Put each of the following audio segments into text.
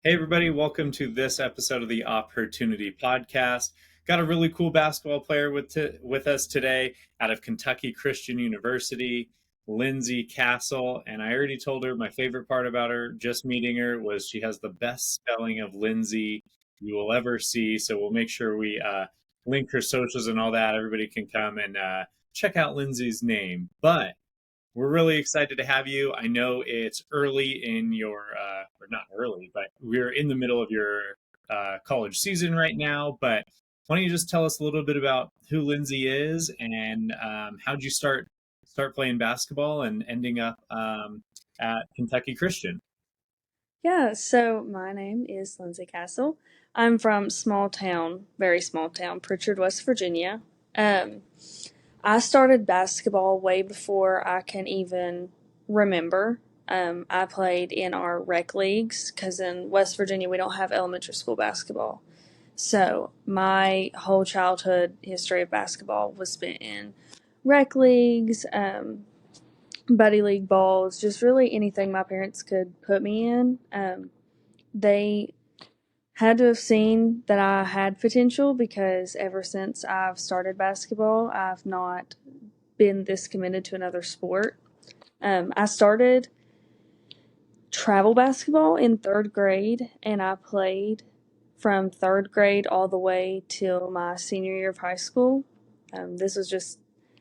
Hey, everybody, welcome to this episode of the OppHERtunity Podcast. Got a really cool basketball player with us today out of Kentucky Christian University, Lynndsey Cassell. And I already told her my favorite part about her, just meeting her, was she has the best spelling of Lindsey you will ever see. So we'll make sure we link her socials and all that. Everybody can come and check out Lindsey's name. But we're really excited to have you. I know it's early in your, or not early, but we're in the middle of your college season right now. But why don't you just tell us a little bit about who Lynndsey is and how'd you start playing basketball and ending up at Kentucky Christian? Yeah, so my name is Lynndsey Cassell. I'm from very small town, Pritchard, West Virginia. Um, I started basketball way before I can even remember. I played in our rec leagues because in West Virginia we don't have elementary school basketball. So my whole childhood history of basketball was spent in rec leagues, buddy league balls, just really anything my parents could put me in. They had to have seen that I had potential because ever since I've started basketball, I've not been this committed to another sport. I started travel basketball in third grade, and I played from third grade all the way till my senior year of high school. This was just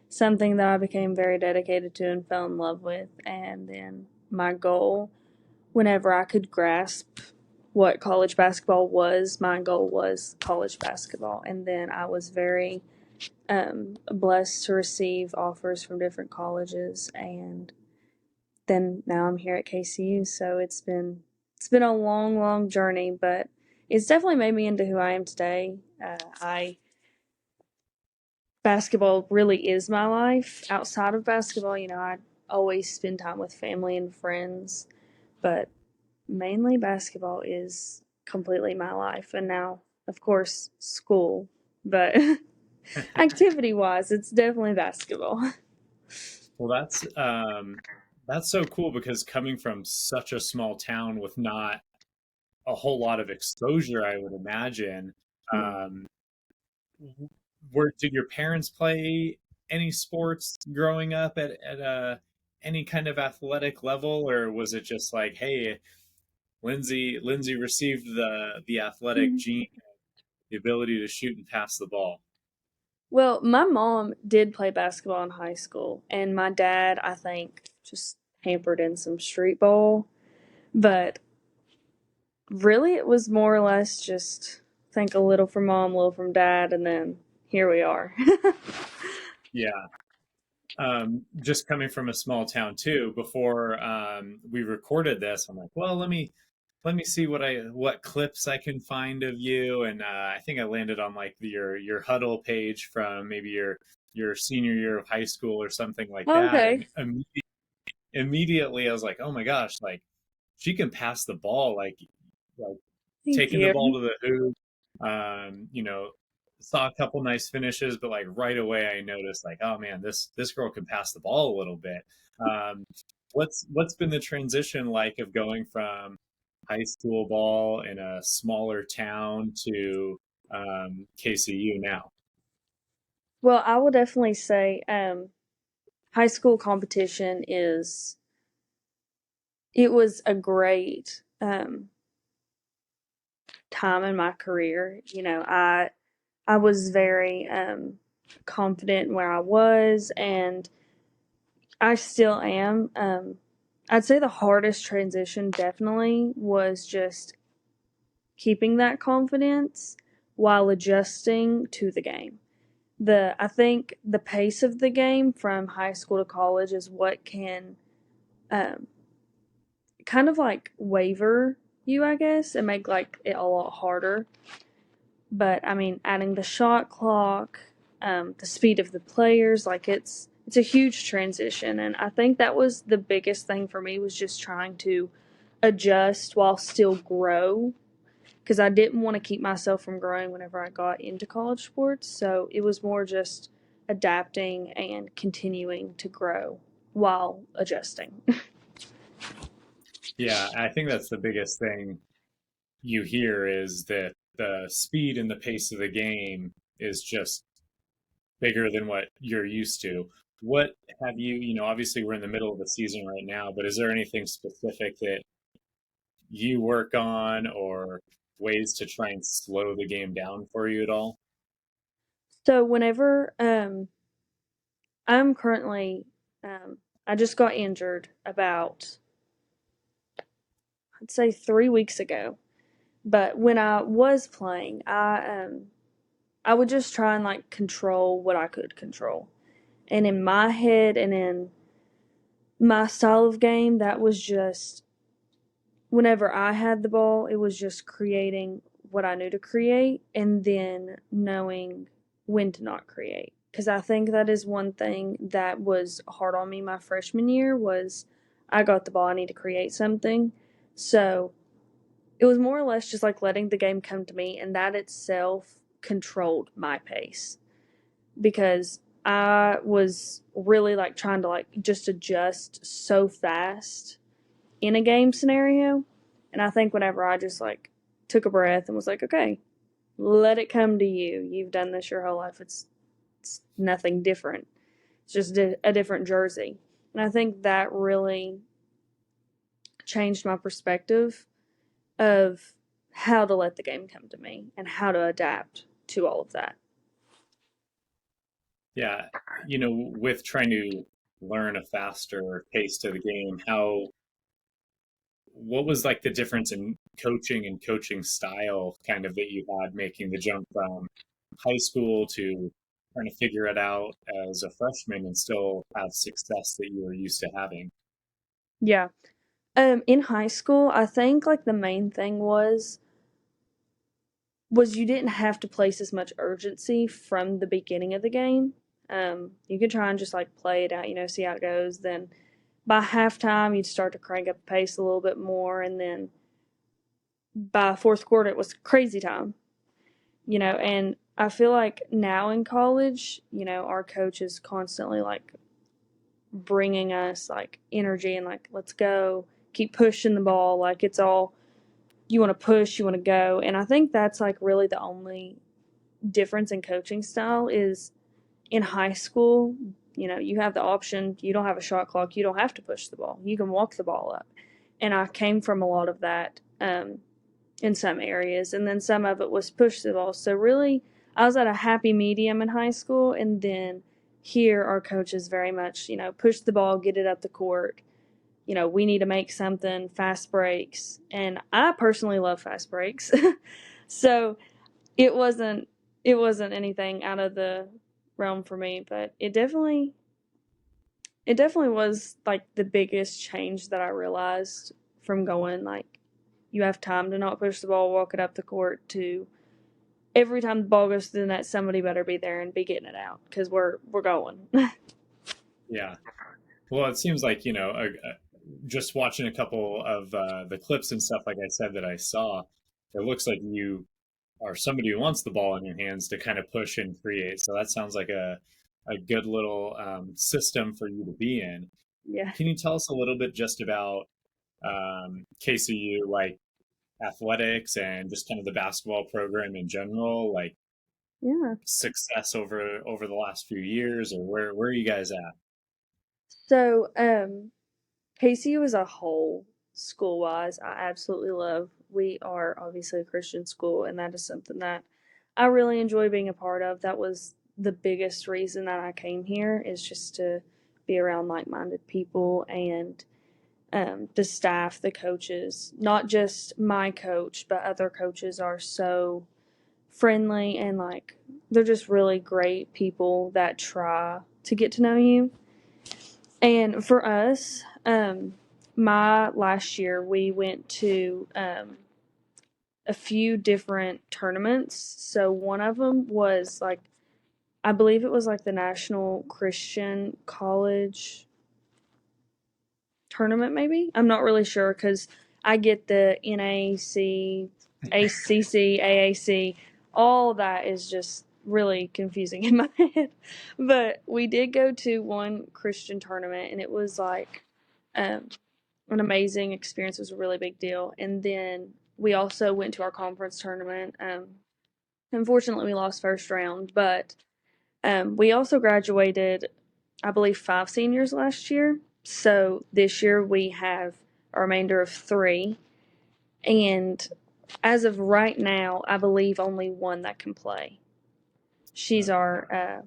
something that I became very dedicated to and fell in love with. And then my goal, whenever I could grasp what college basketball was, my goal was college basketball. And then I was very blessed to receive offers from different colleges, and then now I'm here at KCU. So it's been a long journey, but it's definitely made me into who I am today. I Basketball really is my life. Outside of basketball, I always spend time with family and friends, but mainly basketball is completely my life. And now, of course, school, but activity wise, it's definitely basketball. Well, that's so cool because coming from such a small town with not a whole lot of exposure, I would imagine. Um, did your parents play any sports growing up at any kind of athletic level, or was it just like, hey, Lindsey received the athletic gene, the ability to shoot and pass the ball? Well, my mom did play basketball in high school, and my dad, I think, just hampered in some street ball. But really, it was more or less just think a little from mom, a little from dad, and then here we are. Yeah. Just coming from a small town too, before we recorded this, I'm like, well, let me see what clips I can find of you, and I think I landed on like your huddle page from maybe your senior year of high school or something like that, Okay. and immediately I was like, oh my gosh, like she can pass the ball, like Thank taking the you. ball to the hoop. You know, saw a couple nice finishes, but like right away I noticed like, oh man, this girl can pass the ball a little bit. Um, what's been the transition like of going from high school ball in a smaller town to KCU now? Well, I will definitely say high school competition it was a great time in my career. I was very confident in where I was, and I still am. I'd say the hardest transition definitely was just keeping that confidence while adjusting to the game. I think the pace of the game from high school to college is what can um, kind of like waver you, I guess, and make like it a lot harder. But I mean, adding the shot clock, the speed of the players, like it's a huge transition, and I think that was the biggest thing for me was just trying to adjust while still grow because I didn't want to keep myself from growing whenever I got into college sports. So it was more just adapting and continuing to grow while adjusting. Yeah, I think that's the biggest thing you hear is that the speed and the pace of the game is just bigger than what you're used to. What have obviously we're in the middle of the season right now, but is there anything specific that you work on or ways to try and slow the game down for you at all? So whenever I'm currently I just got injured about, I'd say 3 weeks ago. But when I was playing, I would just try and like control what I could control. And in my head and in my style of game, that was just whenever I had the ball, it was just creating what I knew to create and then knowing when to not create. Because I think that is one thing that was hard on me my freshman year was I got the ball, I need to create something. So it was more or less just like letting the game come to me, and that itself controlled my pace because I was really like trying to like just adjust so fast in a game scenario. And I think whenever I just like took a breath and was like, okay, let it come to you. You've done this your whole life. It's nothing different. It's just a different jersey. And I think that really changed my perspective of how to let the game come to me and how to adapt to all of that. Yeah, with trying to learn a faster pace to the game, what was like the difference in coaching and coaching style kind of that you had making the jump from high school to trying to figure it out as a freshman and still have success that you were used to having? Yeah. In high school, I think like the main thing was you didn't have to place as much urgency from the beginning of the game. You could try and just like play it out, see how it goes. Then by halftime, you'd start to crank up the pace a little bit more, and then by fourth quarter, it was crazy time. And I feel like now in college, our coach is constantly like bringing us like energy and like let's go, keep pushing the ball, like it's all you want to push, you want to go. And I think that's like really the only difference in coaching style is in high school, you have the option, you don't have a shot clock, you don't have to push the ball, you can walk the ball up. And I came from a lot of that in some areas, and then some of it was push the ball. So really, I was at a happy medium in high school, and then here our coach is very much, push the ball, get it up the court. We need to make something, fast breaks. And I personally love fast breaks. So it wasn't anything out of the realm for me, but it definitely was like the biggest change that I realized from going like you have time to not push the ball, walk it up the court to every time the ball goes through the net, somebody better be there and be getting it out because we're going. Yeah. Well, it seems like, just watching a couple of the clips and stuff, like I said, that I saw, it looks like you are somebody who wants the ball in your hands to kind of push and create. So that sounds like a good little system for you to be in. Yeah. Can you tell us a little bit just about KCU, like athletics and just kind of the basketball program in general, like Yeah. success over the last few years, or where are you guys at? So, KCU as a whole, school wise, I absolutely love. We are obviously a Christian school, and that is something that I really enjoy being a part of. That was the biggest reason that I came here is just to be around like-minded people and the staff, the coaches. Not just my coach, but other coaches are so friendly and like they're just really great people that try to get to know you. And for us, my last year, we went to a few different tournaments. So one of them was like, I believe it was like the National Christian College tournament, maybe. I'm not really sure because I get the NAC, ACC, AAC. All that is just really confusing in my head. But we did go to one Christian tournament, and it was like um, an amazing experience. It was a really big deal. And then we also went to our conference tournament. Unfortunately, we lost first round, but we also graduated, I believe, 5 seniors last year. So this year we have a remainder of 3. And as of right now, I believe only one that can play. She's our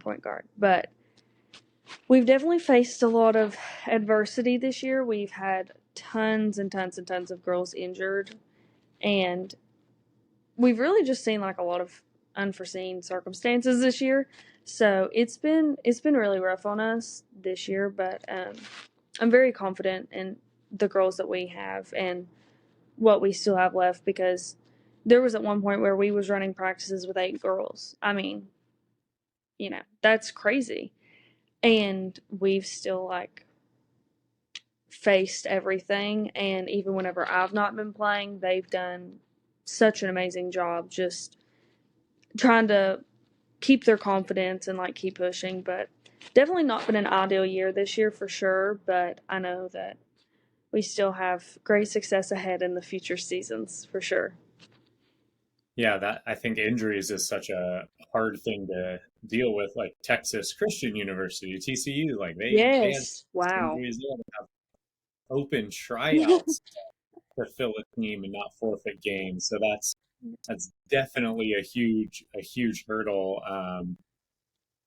point guard. But we've definitely faced a lot of adversity this year. We've had tons and tons and tons of girls injured, and we've really just seen like a lot of unforeseen circumstances this year. So it's been really rough on us this year, but I'm very confident in the girls that we have and what we still have left, because there was at one point where we was running practices with 8 girls. I mean, that's crazy. And we've still like faced everything, and even whenever I've not been playing, they've done such an amazing job just trying to keep their confidence and like keep pushing. But definitely not been an ideal year this year for sure, but I know that we still have great success ahead in the future seasons for sure. Yeah, that I think injuries is such a hard thing to deal with. Like Texas Christian University, TCU, like they had Yes. Wow. injuries. They had to have open tryouts to fill a team and not forfeit games. So that's definitely a huge hurdle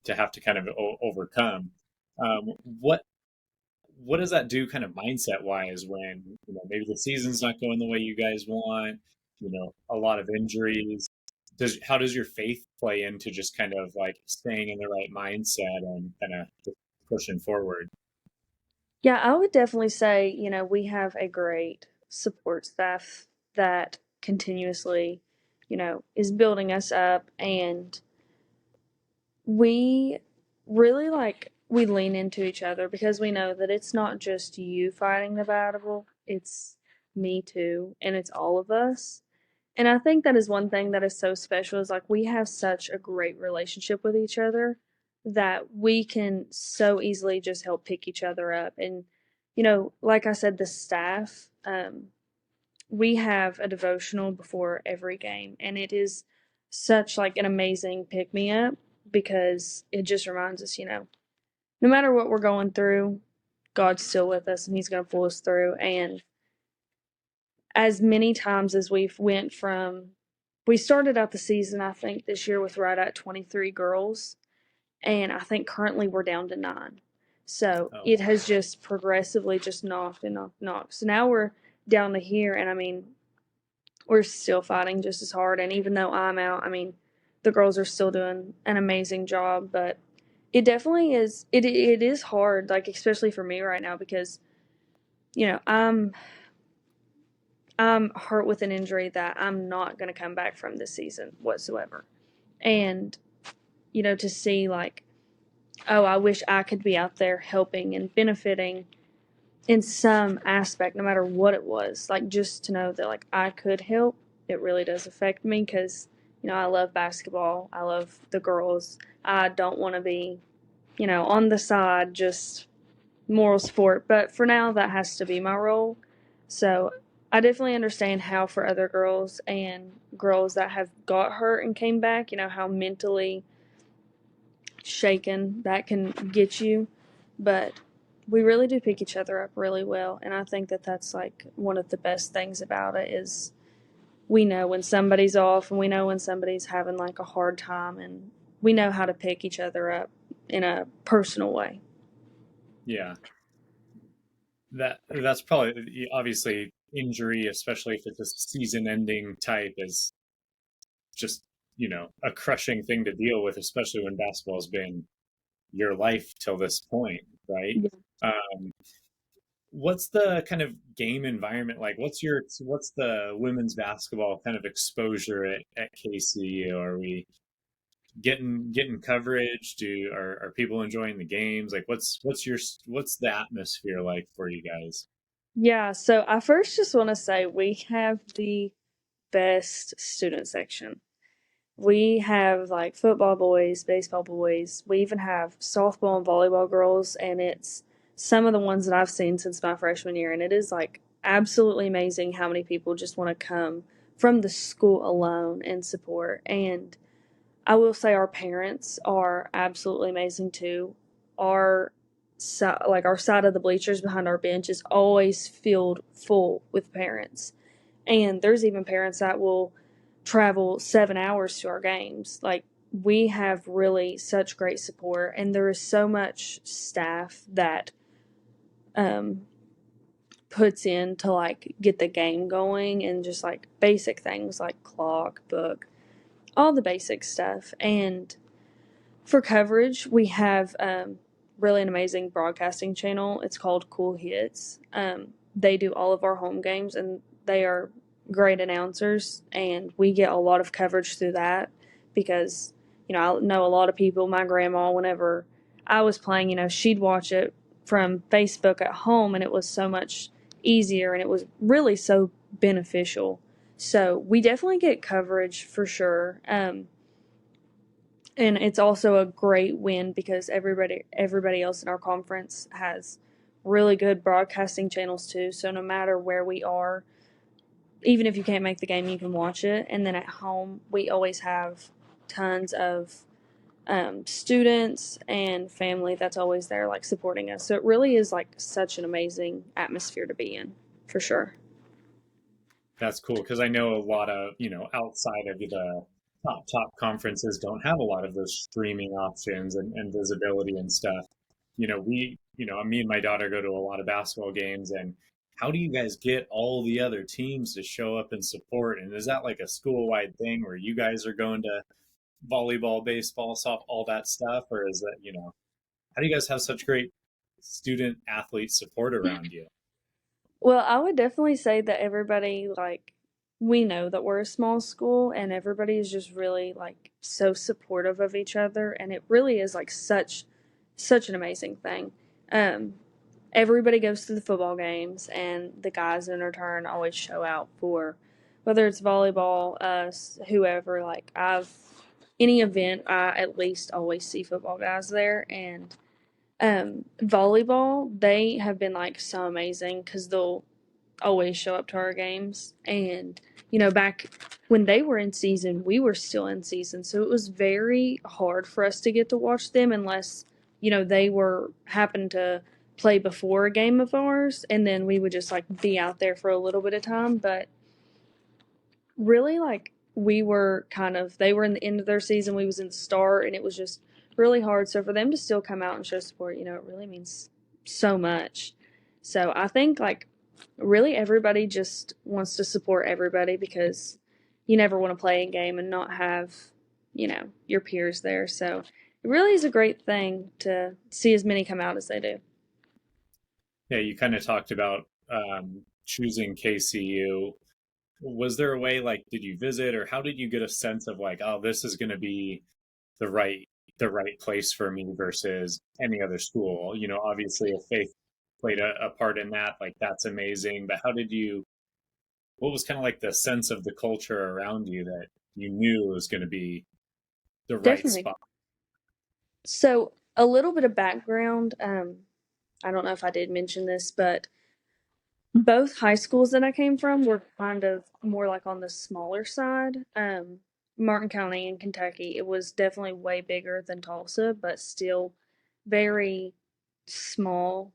to have to kind of overcome. What does that do kind of mindset wise when maybe the season's not going the way you guys want, a lot of injuries? How does your faith play into just kind of like staying in the right mindset and kind of just pushing forward? Yeah, I would definitely say, we have a great support staff that continuously, is building us up, and we really we lean into each other because we know that it's not just you fighting the battle, it's me too, and it's all of us. And I think that is one thing that is so special, is like we have such a great relationship with each other that we can so easily just help pick each other up. And like I said, the staff, we have a devotional before every game, and it is such like an amazing pick me up, because it just reminds us, no matter what we're going through, God's still with us and he's going to pull us through. And as many times as we started out the season, I think this year with right at 23 girls, and I think currently we're down to 9. So it has just progressively just knocked and knocked and knocked. So now we're down to here, and I mean, we're still fighting just as hard. And even though I'm out, I mean, the girls are still doing an amazing job. But it definitely is. It is hard, like especially for me right now, because I'm hurt with an injury that I'm not going to come back from this season whatsoever. And to see like, oh, I wish I could be out there helping and benefiting in some aspect, no matter what it was. Like, just to know that like I could help, it really does affect me, because I love basketball, I love the girls. I don't want to be on the side, just moral support, but for now that has to be my role. So I definitely understand how for other girls and girls that have got hurt and came back, how mentally shaken that can get you. But we really do pick each other up really well, and I think that that's like one of the best things about it, is we know when somebody's off, and we know when somebody's having like a hard time, and we know how to pick each other up in a personal way. Yeah, that's probably, obviously, injury, especially if it's a season-ending type, is just a crushing thing to deal with, especially when basketball has been your life till this point, right? Yeah. What's the kind of game environment like? What's the women's basketball kind of exposure at KCU? Are we getting coverage? Are people enjoying the games? Like, what's the atmosphere like for you guys? Yeah, so I first just want to say we have the best student section. We have like football boys, baseball boys. We even have softball and volleyball girls, and it's some of the ones that I've seen since my freshman year, and it is like absolutely amazing how many people just want to come from the school alone and support. And I will say our parents are absolutely amazing too. Our our side of the bleachers behind our bench is always filled full with parents. And there's even parents that will travel 7 hours to our games. Like, we have really such great support, and there is so much staff that um, puts in to like get the game going, and just like basic things like clock, book, all the basic stuff. And for coverage, we have really an amazing broadcasting channel. It's called Cool Hits. They do all of our home games, and they are great announcers, and we get a lot of coverage through that because, I know a lot of people. My grandma, whenever I was playing, she'd watch it from Facebook at home, and it was so much easier, and it was really so beneficial. So we definitely get coverage for sure. And it's also a great win because everybody else in our conference has really good broadcasting channels too. So no matter where we are, even if you can't make the game, you can watch it. And then at home, we always have tons of students and family that's always there, like, supporting us. So it really is like such an amazing atmosphere to be in, for sure. That's cool because I know a lot of, outside of the top conferences don't have a lot of those streaming options and visibility and stuff. Me and my daughter go to a lot of basketball games, and how do you guys get all the other teams to show up and support? And is that like a school-wide thing where you guys are going to volleyball, baseball, softball, all that stuff? Or is that, how do you guys have such great student athlete support around you? Well, I would definitely say that everybody, like, we know that we're a small school, and everybody is just really, like, so supportive of each other, and it really is like such an amazing thing. Um, Everybody goes to the football games, and the guys in return always show out for whether it's volleyball, us, whoever. Like, any event, I at least always see football guys there. And volleyball, they have been like so amazing because they'll always show up to our games. And, back when they were in season, we were still in season. So it was very hard for us to get to watch them unless, they were happened to play before a game of ours. And then we would just like be out there for a little bit of time. But really, like, they were in the end of their season, we was in the start, and it was just really hard. So for them to still come out and show support, it really means so much. So I think, like, really everybody just wants to support everybody because you never want to play a game and not have, your peers there. So it really is a great thing to see as many come out as they do. Yeah, you kind of talked about choosing KCU. Was there a way, like, did you visit, or how did you get a sense of like, oh, this is going to be the right the right place for me versus any other school? Obviously, if faith played a part in that, like, that's amazing. But what was kind of like the sense of the culture around you that you knew was going to be the right Definitely. spot? So a little bit of background. I don't know if I did mention this, but both high schools that I came from were kind of more like on the smaller side. Martin County in Kentucky, it was definitely way bigger than Tulsa, but still very small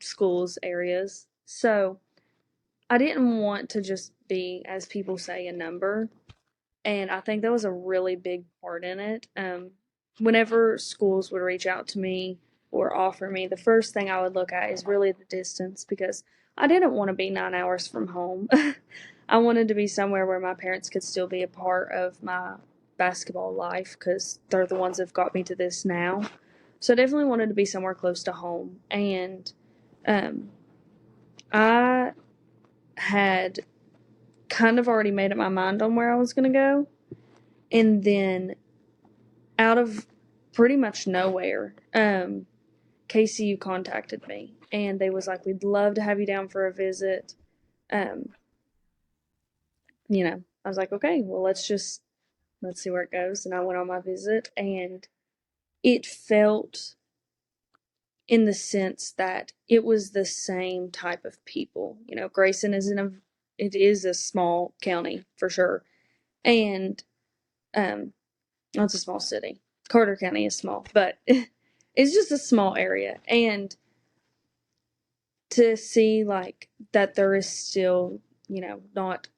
schools areas. So I didn't want to just be, as people say, a number. And I think that was a really big part in it. Whenever schools would reach out to me or offer me, the first thing I would look at is really the distance because I didn't want to be 9 hours from home. I wanted to be somewhere where my parents could still be a part of my basketball life because they're the ones that have got me to this now. So I definitely wanted to be somewhere close to home. And um, I had kind of already made up my mind on where I was going to go. And then out of pretty much nowhere, KCU contacted me, and they was like, "We'd love to have you down for a visit." Um, I was like, "Okay, well, let's see where it goes." And I went on my visit, and it felt in the sense that it was the same type of people. Grayson it is a small county for sure, and it's a small city. Carter County is small, but it's just a small area, and to see like that there is still not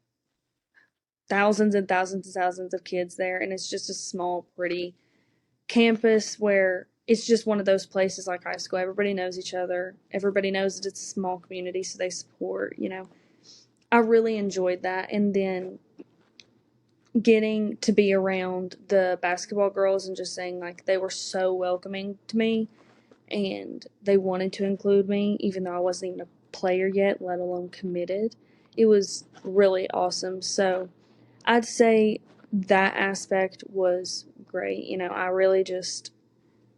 thousands and thousands and thousands of kids there, and it's just a small, pretty campus where it's just one of those places like high school. Everybody knows each other. Everybody knows that it's a small community, so they support. I really enjoyed that, and then getting to be around the basketball girls and just saying like they were so welcoming to me, and they wanted to include me even though I wasn't even a player yet, let alone committed. It was really awesome. So I'd say that aspect was great.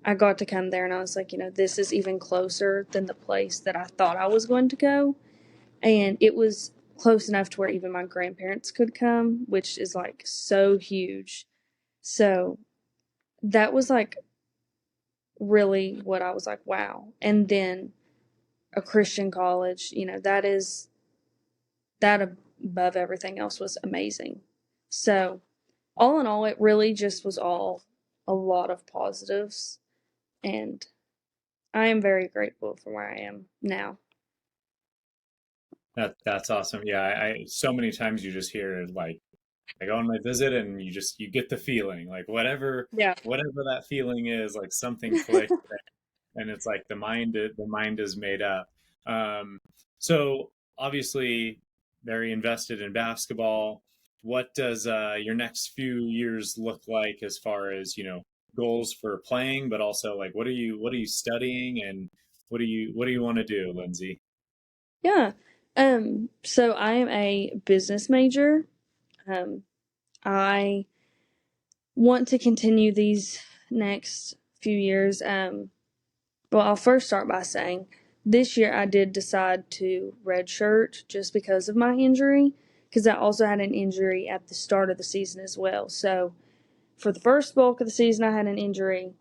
I got to come there and I was like, this is even closer than the place that I thought I was going to go. And it was close enough to where even my grandparents could come, which is like so huge. So that was like really what I was like, wow. And then a Christian college, that above everything else was amazing. So all in all, it really just was all a lot of positives, and I am very grateful for where I am now. That's awesome. Yeah, I so many times you just hear like I go on my visit and you get the feeling like Yeah. whatever that feeling is, like something clicks, and it's like the mind is made up. So obviously very invested in basketball. What does your next few years look like as far as goals for playing, but also like what are you studying, and what do you want to do, Lindsey? Yeah. So I am a business major. Um, I want to continue these next few years. Well, I'll first start by saying this year I did decide to redshirt just because of my injury, because I also had an injury at the start of the season as well. So for the first bulk of the season, I had an injury,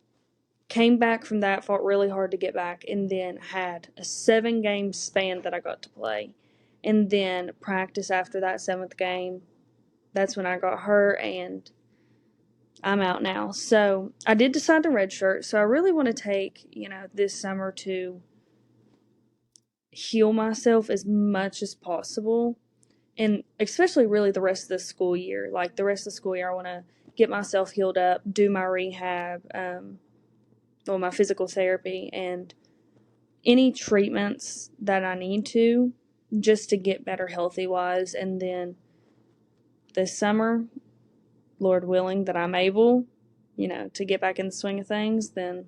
came back from that, fought really hard to get back, and then had a 7-game span that I got to play. And then practice after that 7th game. That's when I got hurt, and I'm out now. So I did decide to redshirt. So I really want to take, this summer to heal myself as much as possible. And especially really the rest of the school year. Like the rest of the school year, I want to get myself healed up, do my rehab, my physical therapy, and any treatments that I need to just to get better healthy wise. And then this summer, Lord willing, that I'm able, to get back in the swing of things, then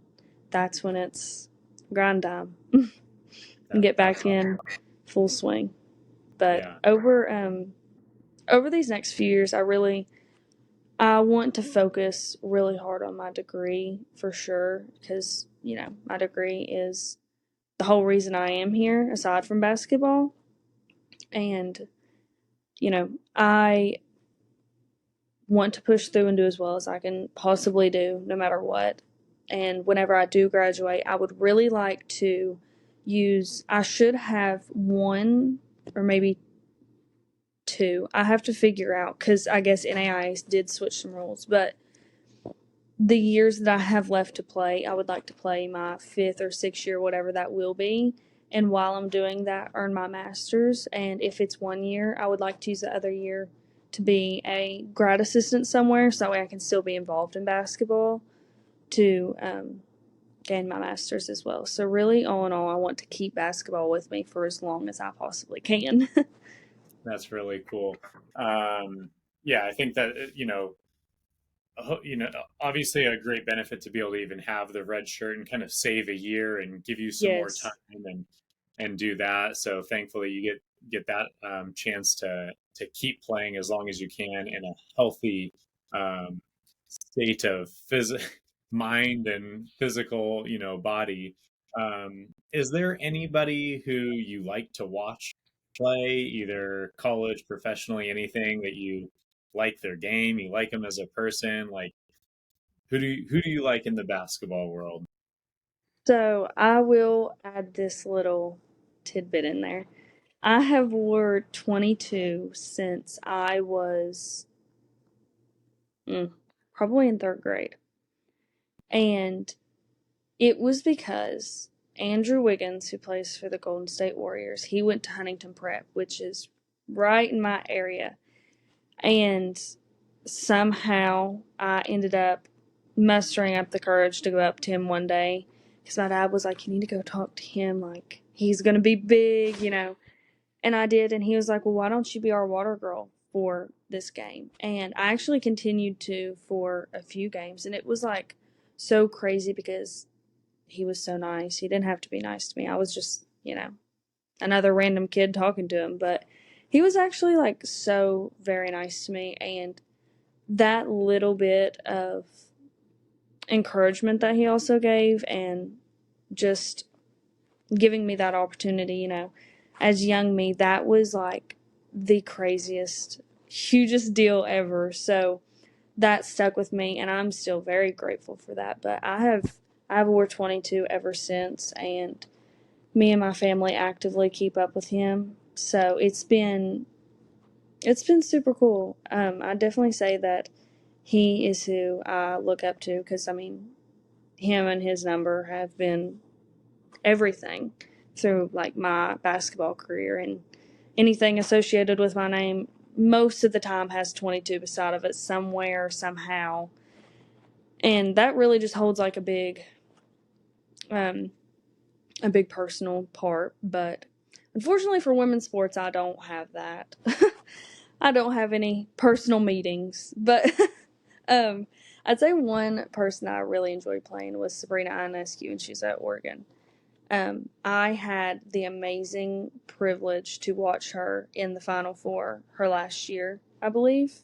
that's when it's grind time and get That's back awesome. in full swing. But Yeah. over these next few years, I want to focus really hard on my degree for sure, because my degree is the whole reason I am here aside from basketball. And I want to push through and do as well as I can possibly do no matter what. And whenever I do graduate, I would really like to I should have one or maybe two. I have to figure out, because I guess NAIA did switch some rules, but the years that I have left to play, I would like to play my 5th or 6th year, whatever that will be. And while I'm doing that, earn my master's. And if it's 1 year, I would like to use the other year to be a grad assistant somewhere, so that way I can still be involved in basketball to gain my master's as well. So really, all in all, I want to keep basketball with me for as long as I possibly can. That's really cool. Yeah, I think that obviously a great benefit to be able to even have the red shirt and kind of save a year and give you some more time Yes. and do that. So thankfully, you get that chance to keep playing as long as you can in a healthy um, state of mind and physical, body. Is there anybody who you like to watch play, either college, professionally, anything that you like their game, you like them as a person? Like who do you like in the basketball world? So I will add this little tidbit in there. I have wore 22 since I was probably in third grade. And it was because Andrew Wiggins, who plays for the Golden State Warriors, he went to Huntington Prep, which is right in my area. And somehow I ended up mustering up the courage to go up to him one day because my dad was like, "You need to go talk to him. Like, he's going to be big, you know." And I did. And he was like, "Well, why don't you be our water girl for this game?" And I actually continued to for a few games. And it was like so crazy because he was so nice. He didn't have to be nice to me. I was just, another random kid talking to him. But he was actually like so very nice to me. And that little bit of encouragement that he also gave and just giving me that opportunity, as young me, that was like the craziest, hugest deal ever. So that stuck with me and I'm still very grateful for that. But I've wore 22 ever since, and me and my family actively keep up with him. So it's been super cool. I definitely say that he is who I look up to because, I mean, him and his number have been everything through like my basketball career, and anything associated with my name most of the time has 22 beside of it somewhere, somehow. And that really just holds like um, a big personal part. But unfortunately for women's sports, I don't have that. I don't have any personal meetings, but um, I'd say one person I really enjoyed playing was Sabrina Ionescu, and she's at Oregon. I had the amazing privilege to watch her in the Final Four her last year, I believe.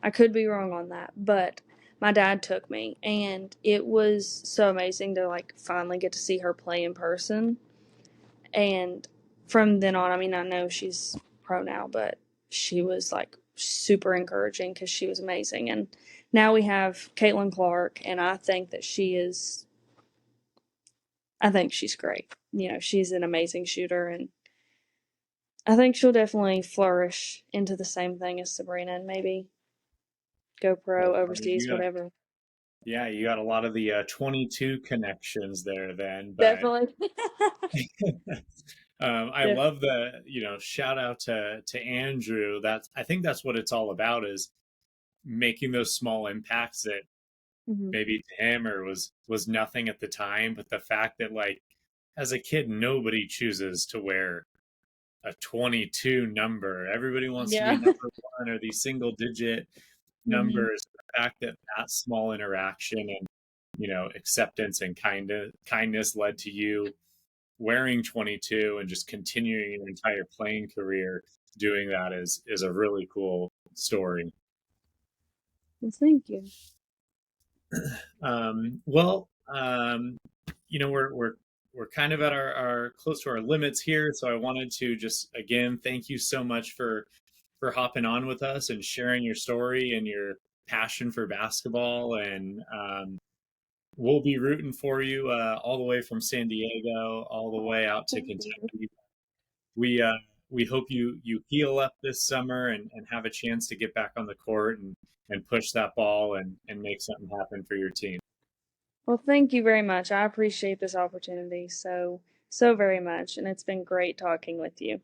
I could be wrong on that, but my dad took me, and it was so amazing to like finally get to see her play in person. And from then on, I mean, I know she's pro now, but she was like super encouraging because she was amazing. And now we have Caitlin Clark, and I think she's great. She's an amazing shooter, and I think she'll definitely flourish into the same thing as Sabrina and maybe go pro, I mean, overseas, whatever. you got a lot of the 22 connections there then, but Definitely. I Def- love the, shout out to Andrew. I think that's what it's all about, is making those small impacts that Mhm. maybe to him or was nothing at the time, but the fact that, like, as a kid nobody chooses to wear a 22 number. Everybody wants to be Yeah. number one, or these single digit hmm numbers. The fact that that small interaction and, acceptance and kindness led to you wearing 22 and just continuing your entire playing career doing that is a really cool story. Well, thank you. Well, we're kind of at our close to our limits here, so I wanted to just again thank you so much for hopping on with us and sharing your story and your passion for basketball. And we'll be rooting for you all the way from San Diego, all the way out to Thank you. Kentucky. We we hope you heal up this summer and have a chance to get back on the court and push that ball and make something happen for your team. Well, thank you very much. I appreciate this opportunity so very much, and it's been great talking with you.